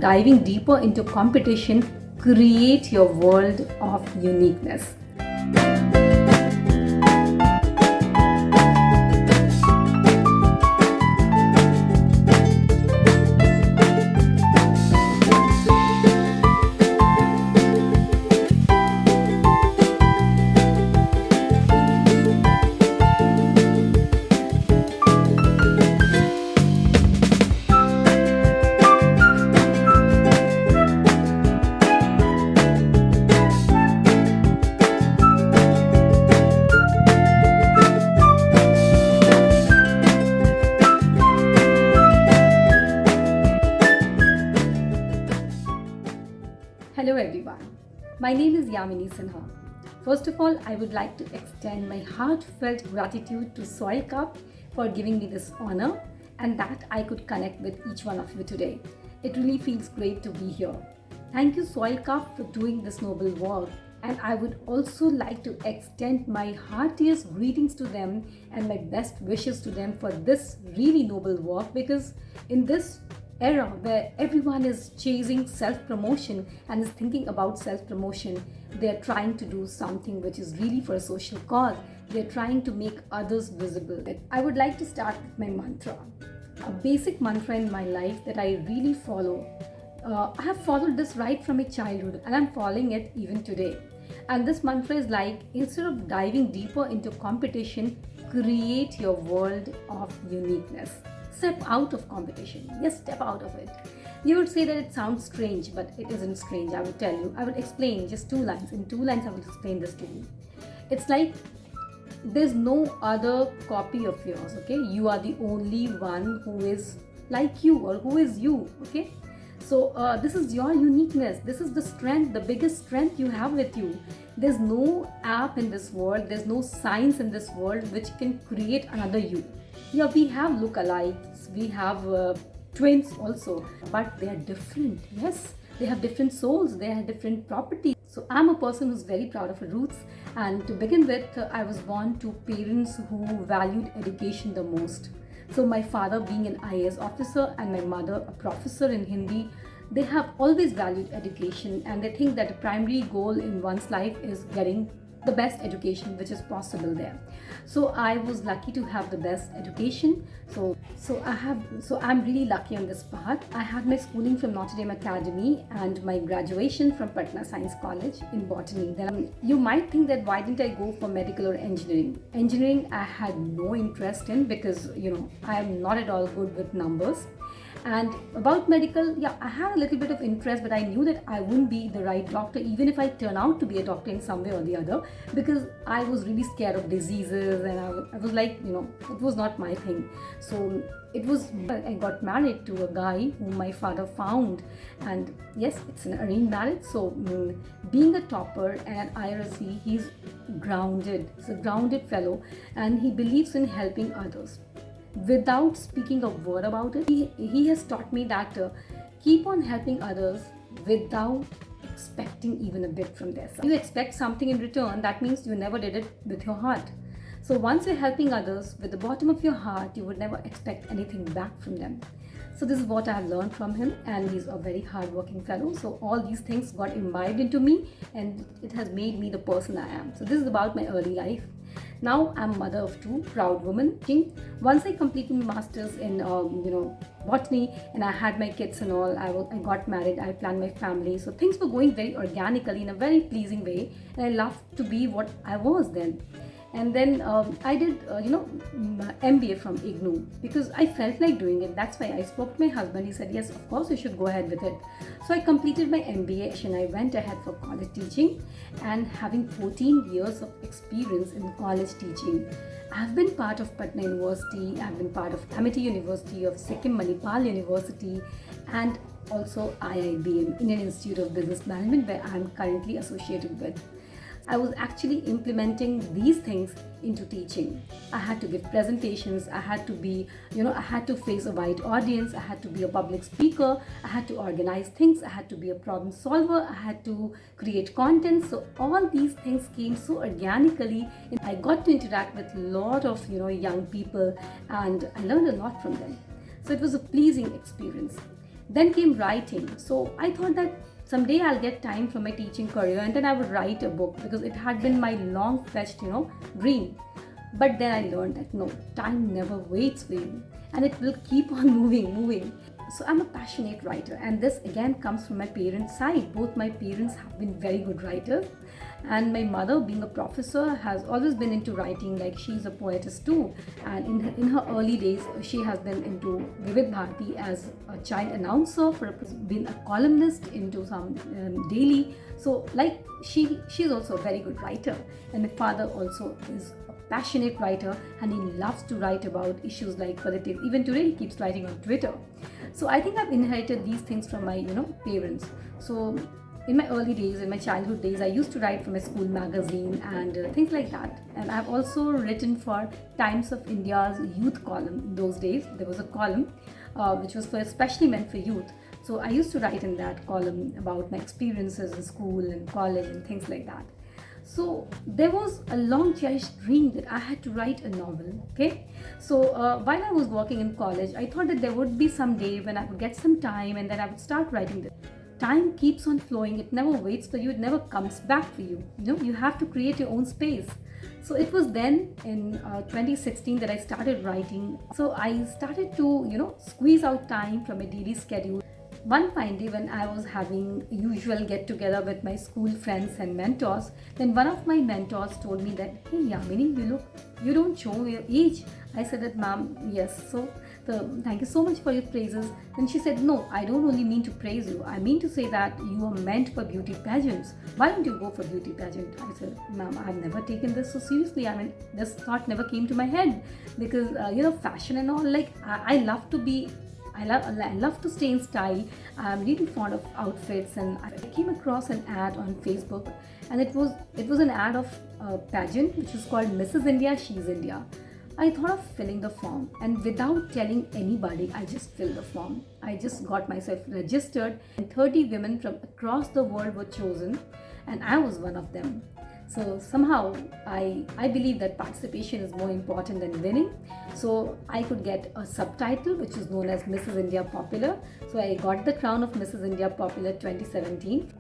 diving deeper into competition, create your world of uniqueness. Hello everyone, my name is Yamini Sinha. First of all, I would like to extend my heartfelt gratitude to Soil Cup for giving me this honor and that I could connect with each one of you today. It really feels great to be here. Thank you Soil Cup for doing this noble work, and I would also like to extend my heartiest greetings to them and my best wishes to them for this really noble work, because in this era where everyone is chasing self-promotion and is thinking about self-promotion, they're trying to do something which is really for a social cause. They're trying to make others visible. I would like to start with my mantra, a basic mantra in my life that I really follow. I have followed this right from my childhood and I'm following it even today. And this mantra is like, instead of diving deeper into competition, create your world of uniqueness. Step out of competition. Yes, step out of it. You would say that it sounds strange, but it isn't strange. I would tell you. I would explain just 2 lines. In 2 lines, I will explain this to you. It's like there's no other copy of yours, okay? You are the only one who is like you or who is you, okay? So this is your uniqueness. This is the strength, the biggest strength you have with you. There's no app in this world, there's no science in this world which can create another you. Yeah, we have lookalikes, we have twins also, but they are different. Yes, they have different souls, they have different properties. So I'm a person who's very proud of her roots, and to begin with, I was born to parents who valued education the most. So my father being an IAS officer and my mother a professor in Hindi, they have always valued education, and they think that the primary goal in one's life is getting the best education which is possible there. So I was lucky to have the best education. So I'm really lucky on this part. I had my schooling from Notre Dame Academy and my graduation from Patna Science College in botany. Then you might think that why didn't I go for medical or engineering? Engineering I had no interest in because I am not at all good with numbers. And about medical, yeah, I had a little bit of interest, but I knew that I wouldn't be the right doctor even if I turn out to be a doctor in some way or the other, because I was really scared of diseases and I was like, it was not my thing. So I got married to a guy whom my father found, and yes, it's an arranged marriage. So being a topper and an IRSC, he's grounded. He's a grounded fellow and he believes in helping others. Without speaking a word about it, he has taught me that keep on helping others without expecting even a bit from their side. You expect something in return, that means you never did it with your heart. So once you're helping others with the bottom of your heart, you would never expect anything back from them. So this is what I have learned from him, and he's a very hardworking fellow. So all these things got imbibed into me and it has made me the person I am. So this is about my early life. Now I'm mother of 2, proud woman. Once I completed my masters in botany and I had my kids and all, I got married, I planned my family. So things were going very organically in a very pleasing way, and I loved to be what I was then. And then I did MBA from IGNOU because I felt like doing it. That's why I spoke to my husband. He said, yes, of course you should go ahead with it. So I completed my MBA and I went ahead for college teaching, and having 14 years of experience in college teaching. I've been part of Patna University, I've been part of Amity University, of Sikkim Manipal University, and also IIBM, Indian Institute of Business Management, where I'm currently associated with. I was actually implementing these things into teaching. I had to give presentations, I had to be, I had to face a wide audience, I had to be a public speaker, I had to organize things, I had to be a problem solver, I had to create content. So all these things came so organically, and I got to interact with a lot of, young people, and I learned a lot from them. So it was a pleasing experience. Then came writing. So I thought that someday I'll get time from my teaching career and then I would write a book, because it had been my long fetched, dream. But then I learned that no, time never waits for you, and it will keep on moving. So I'm a passionate writer, and this again comes from my parents' side. Both my parents have been very good writers, and my mother, being a professor, has always been into writing. Like, she's a poetess too, and in her early days she has been into Vivid Bharati as a child announcer, been a columnist into some daily. So like, she's also a very good writer, and my father also is passionate writer, and he loves to write about issues like politics. Even today he keeps writing on Twitter. So I think I've inherited these things from my parents. So in my early days, in my childhood days, I used to write for my school magazine and things like that. And I've also written for Times of India's youth column. In those days there was a column which was especially meant for youth. So I used to write in that column about my experiences in school and college and things like that. So there was a long cherished dream that I had to write a novel. Okay, so while I was working in college, I thought that there would be some day when I would get some time and then I would start writing this. Time keeps on flowing, it never waits for you, it never comes back for you. You have to create your own space. So it was then in 2016 that I started writing. So I started to squeeze out time from a daily schedule. One fine day, when I was having usual get together with my school friends and mentors, then one of my mentors told me that, "Hey Yamini, you don't show your age." I said that, "Ma'am, yes, so thank you so much for your praises." Then she said, "No, I don't only mean to praise you. I mean to say that you are meant for beauty pageants. Why don't you go for beauty pageant?" I said, "Ma'am, I've never taken this so seriously. I mean, this thought never came to my head, because fashion and all. Like, I love to be. I love to stay in style. I'm really fond of outfits." And I came across an ad on Facebook, and it was an ad of a pageant which was called Mrs. India, She's India. I thought of filling the form, and without telling anybody, I just filled the form. I just got myself registered, and 30 women from across the world were chosen, and I was one of them. So somehow I believe that participation is more important than winning. So I could get a subtitle which is known as Mrs. India Popular. So I got the crown of Mrs. India Popular 2017.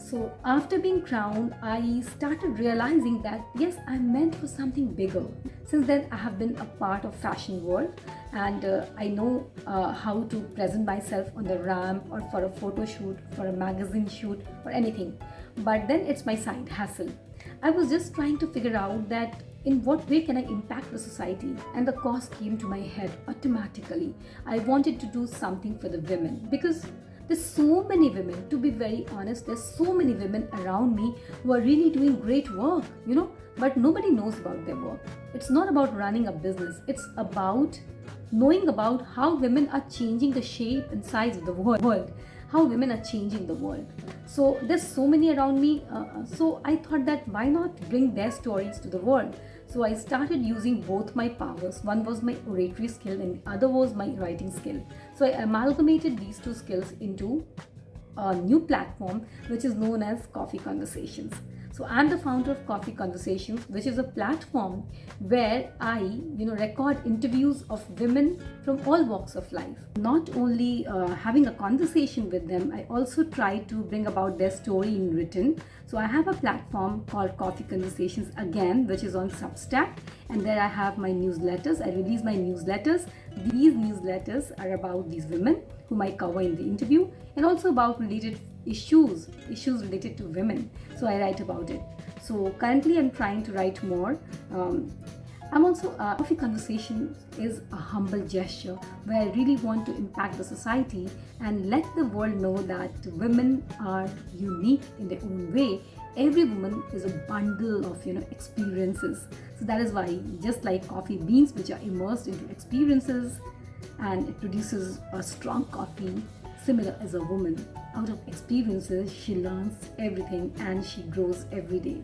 So after being crowned, I started realizing that yes, I'm meant for something bigger. Since then, I have been a part of fashion world, and I know how to present myself on the ramp or for a photo shoot, for a magazine shoot, or anything. But then it's my side hustle. I was just trying to figure out that in what way can I impact the society, and the cause came to my head automatically. I wanted to do something for the women, because there's so many women, to be very honest, there's so many women around me who are really doing great work, but nobody knows about their work. It's not about running a business, it's about knowing about how women are changing the shape and size of the world, how women are changing the world. So there's so many around me, so I thought that why not bring their stories to the world. So I started using both my powers. One was my oratory skill and the other was my writing skill. So I amalgamated these two skills into a new platform which is known as Coffee Conversations. So I'm the founder of Coffee Conversations, which is a platform where I, record interviews of women from all walks of life. Not only having a conversation with them, I also try to bring about their story in written. So I have a platform called Coffee Conversations again, which is on Substack, and there I have my newsletters. I release my newsletters. These newsletters are about these women whom I cover in the interview, and also about issues related to women. So I write about it. So currently I'm trying to write more. I'm also Coffee Conversation is a humble gesture where I really want to impact the society and let the world know that women are unique in their own way. Every woman is a bundle of experiences. So that is why, just like coffee beans which are immersed into experiences, and it produces a strong coffee, similar as a woman. Out of experiences, she learns everything and she grows every day.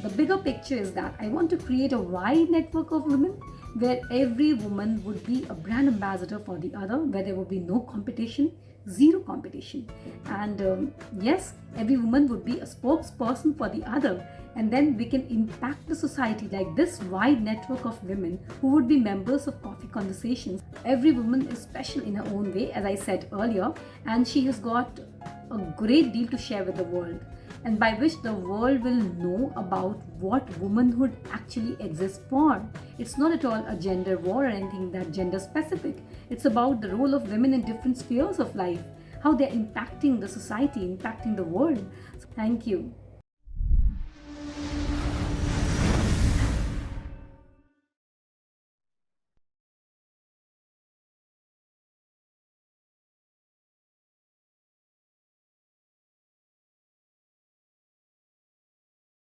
The bigger picture is that I want to create a wide network of women where every woman would be a brand ambassador for the other, where there would be no competition, zero competition. And yes, every woman would be a spokesperson for the other, and then we can impact the society like this wide network of women who would be members of Coffee Conversations. Every woman is special in her own way, as I said earlier, and she has got a great deal to share with the world, and by which the world will know about what womanhood actually exists for. It's not at all a gender war or anything that gender specific. It's about the role of women in different spheres of life, how they're impacting the society, impacting the world. So thank you.